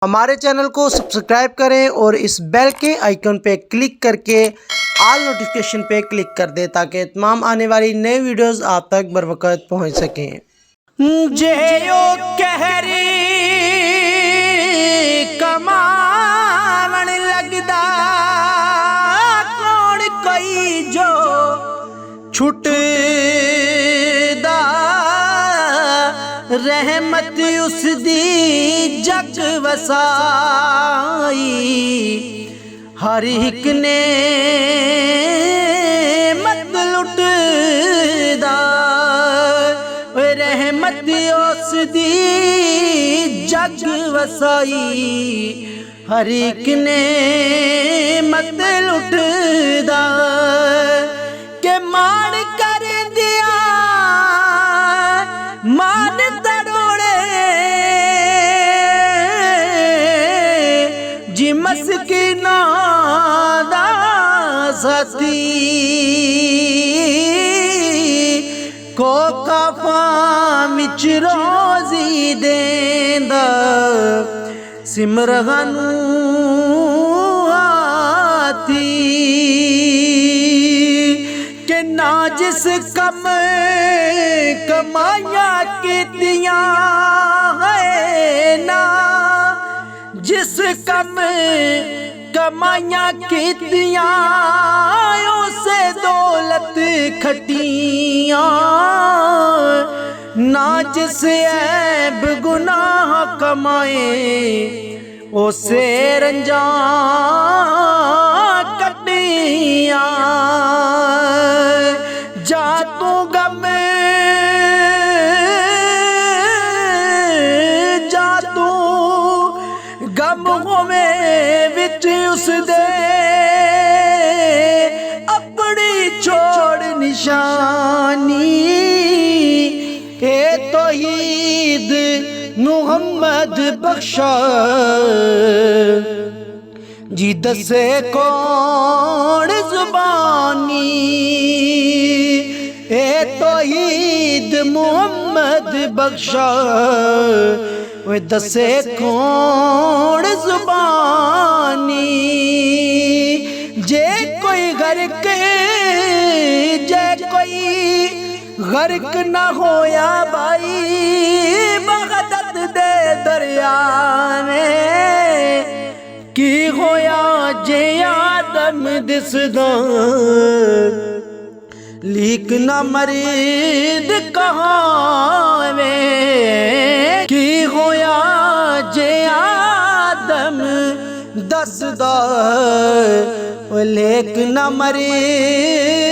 हमारे चैनल को सब्सक्राइब करें और इस बेल के आइकन पे क्लिक करके ऑल नोटिफिकेशन पे क्लिक कर दें ताकि तमाम आने वाली नए वीडियोस आप तक बर वक्त पहुँच सकें। जेयो कहरी कमावन लगदा कौन कोई जो छुटदा रहमत उस दी जग वसाई हर एक ने मत लुटदा रहमत उस दी जग वसाई हर एक ने मत लुटदा के मान कर दिया मान तड़ोड़े जी मस्किना दा साथी को काफा मिच रोजी देंदा सिमरगानू आती के ना जिस कम कमाया कीतियां है ना जिस कम कमाया कीतियां उसे दौलत खटियां ना जिस ऐब गुनाह कमाए उसे रंजा कटियां जा तू गम जा तू गम होवे विच उस दे अपनी छोड़ निशानी ए तौहीद मुहम्मद बख्शा जी दसे कौन जुबानी ए तौहीद मुहम्मद बख्शा वे दसे कौन जुबानी जे कोई गर्क जे कोई गर्क न होया भाई बगदत दे दरिया में की होया जे आदम दिसदा लीक न मरीद कहाँ में की होया जे आदम दसदा लेक न मरीद